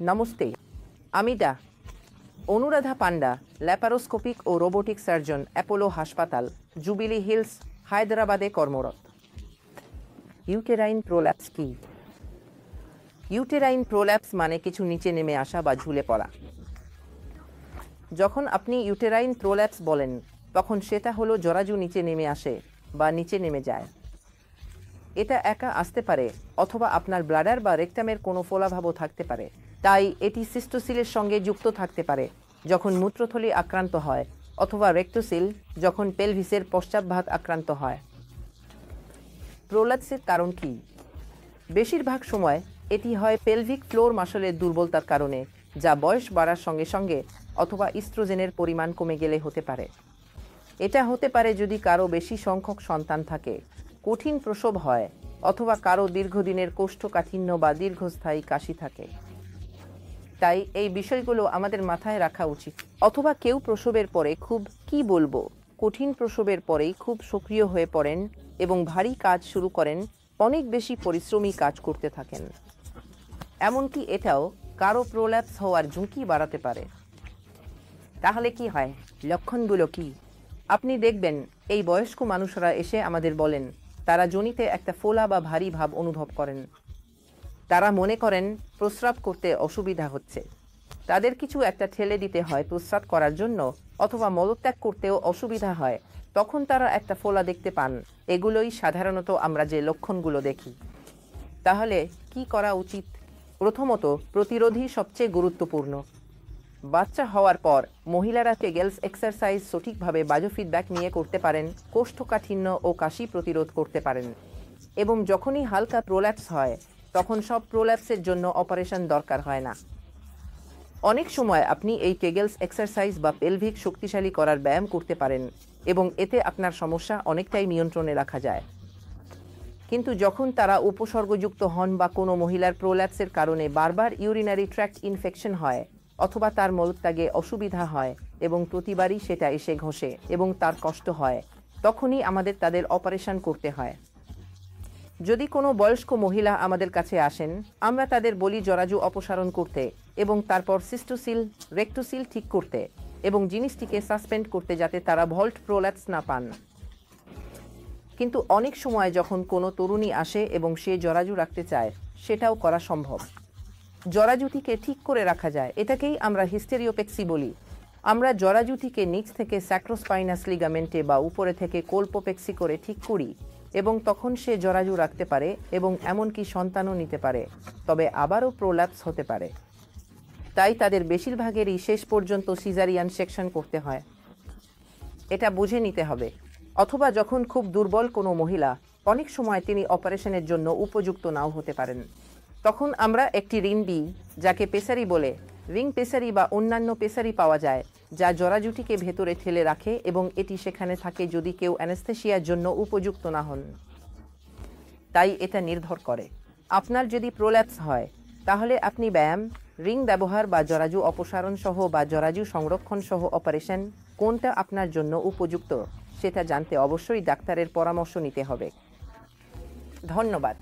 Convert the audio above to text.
নমস্তে, আমি অনুরাধা পান্ডা, ল্যাপারোস্কোপিক ও robotic surgeon, Apollo হাসপাতাল, jubilee hills, হায়দ্রাবাদে কর্মরত। ইউটেরাইন প্রোল্যাপস কি? ইউটেরাইন প্রোল্যাপস মানে কিছু নিচে নেমে আসা বা ঝুলে পড়া। যখন আপনি ইউটেরাইন প্রোল্যাপস বলেন, তখন সেটা হলো জরাজু নিচে নেমে আসে বা নিচে নেমে যায়। এটা একা আসতে পারে, অথবা আপনার ব্লাডার বা রেকটামের কোনো ফোলাভাবও থাকতে পারে। তাই এটি সিস্টোসিলের সঙ্গে যুক্ত থাকতে পারে যখন মূত্রথলি আক্রান্ত হয়, অথবা রেক্টোসিল যখন পেলভিসের পশ্চাৎভাগ আক্রান্ত হয়। প্রোল্যাপসের কারণ কি? বেশিরভাগ সময় এটি হয় পেলভিক ফ্লোর মাসলের দুর্বলতার কারণে, যা বয়স বাড়ার সঙ্গে সঙ্গে অথবা ইস্ট্রোজেনের পরিমাণ কমে গেলে হতে পারে। এটা হতে পারে যদি কারো বেশি সংখ্যক সন্তান থাকে, কঠিন প্রসব হয়, অথবা কারো দীর্ঘদিনের কোষ্ঠকাঠিন্য বা দীর্ঘস্থায়ী কাশি থাকে। তাই এই বিষয়গুলো আমাদের মাথায় রাখা উচিত। অথবা কেউ প্রসবের পরে কঠিন প্রসবের পরেই খুব সক্রিয় হয়ে পড়েন এবং ভারী কাজ শুরু করেন, অনেক বেশি পরিশ্রমী কাজ করতে থাকেন। এমনকি এটাও কারো প্রোল্যাপস হওয়ার ঝুঁকি বাড়াতে পারে। তাহলে কি হয়? লক্ষণগুলো কি? আপনি দেখবেন এই বয়স্ক মানুষরা এসে আমাদের বলেন তারা যোনিতে একটা ফোলা বা ভারী ভাব অনুভব করেন। তারা মনে করেন প্রস্রাব করতে অসুবিধা হচ্ছে, তাদের কিছু একটা ঠেলে দিতে হয় প্রস্রাব করার জন্য, অথবা মলত্যাগ করতেও অসুবিধা হয়, তখন তারা একটা ফোলা দেখতে পান। এগুলোই সাধারণত আমরা যে লক্ষণগুলো দেখি। তাহলে কি করা উচিত? প্রথমত, প্রতিরোধী সবচেয়ে গুরুত্বপূর্ণ। বাচ্চা হওয়ার পর মহিলারা কেগেলস এক্সারসাইজ সঠিকভাবে বায়োফিডব্যাক নিয়ে করতে পারেন, কোষ্ঠকাঠিন্য ও কাশি প্রতিরোধ করতে পারেন। এবং যখনই হালকা প্রোল্যাপস হয়, তখন সব প্রোল্যাপসের জন্য অপারেশন দরকার হয় না। অনেক সময় আপনি এই কেগেলস এক্সারসাইজ বা পেলভিক শক্তিশালী করার ব্যায়াম করতে পারেন এবং এতে আপনার সমস্যা অনেকটাই নিয়ন্ত্রণে রাখা যায়। কিন্তু যখন তারা উপসর্গযুক্ত হন বা কোনো মহিলার প্রোল্যাপসের কারণে বারবার ইউরিনারি ট্র্যাক্ট ইনফেকশন হয়, অথবা তার মলত্যাগে অসুবিধা হয় এবং প্রতিবারই সেটা এসে ঘষে এবং তার কষ্ট হয়, তখনই আমাদের তাদের অপারেশন করতে হয়। যদি কোনো বয়স্ক মহিলা আমাদের কাছে আসেন, আমরা তাদের বলি জরাজু অপসারণ করতে এবং তারপর সিস্টোসিল, রেক্টোসিল ঠিক করতে এবং জিনিসটিকে সাসপেন্ড করতে, যাতে তারা ভল্ট প্রোল্যাপস না পান। কিন্তু অনেক সময় যখন কোনো তরুণী আসে এবং সে জরাজু রাখতে চায়, সেটাও করা সম্ভব। জরাজুটিকে ঠিক করে রাখা যায়, এটাকেই আমরা হিস্টেরিওপেক্সি বলি। আমরা জরাজুটিকে নিচ থেকে স্যাক্রোস্পাইনাস লিগামেন্টে বা উপরে থেকে কোলপোপেক্সি করে ঠিক করি এবং তখন সে জরাজু রাখতে পারে এবং এমনকি সন্তানও নিতে পারে, তবে আবারও প্রোল্যাপস হতে পারে। তাই তাদের বেশিরভাগেরই শেষ পর্যন্ত সিজারিয়ান সেকশন করতে হয়। এটা বুঝে নিতে হবে। অথবা যখন খুব দুর্বল কোনো মহিলা, অনেক সময় তিনি অপারেশনের জন্য উপযুক্ত নাও হতে পারেন, তখন আমরা একটি রিং দিই, যাকে পেসারি বলে। রিং পেসারি বা অন্যান্য পেসারি পাওয়া যায়, যা জরাজুটিকে ভেতরে ঠেলে রাখে এবং এটি সেখানে থাকে যদি কেউ অ্যানেস্থেসিয়ার জন্য উপযুক্ত না হন। তাই এটা নির্ভর করে। আপনার যদি প্রোল্যাপস হয়, তাহলে আপনি ব্যায়াম, রিং ব্যবহার বা জরাজু অপসারণ সহ বা জরাজু সংরক্ষণ সহ অপারেশন কোনটা আপনার জন্য উপযুক্ত, সেটা জানতে অবশ্যই ডাক্তারের পরামর্শ নিতে হবে। ধন্যবাদ।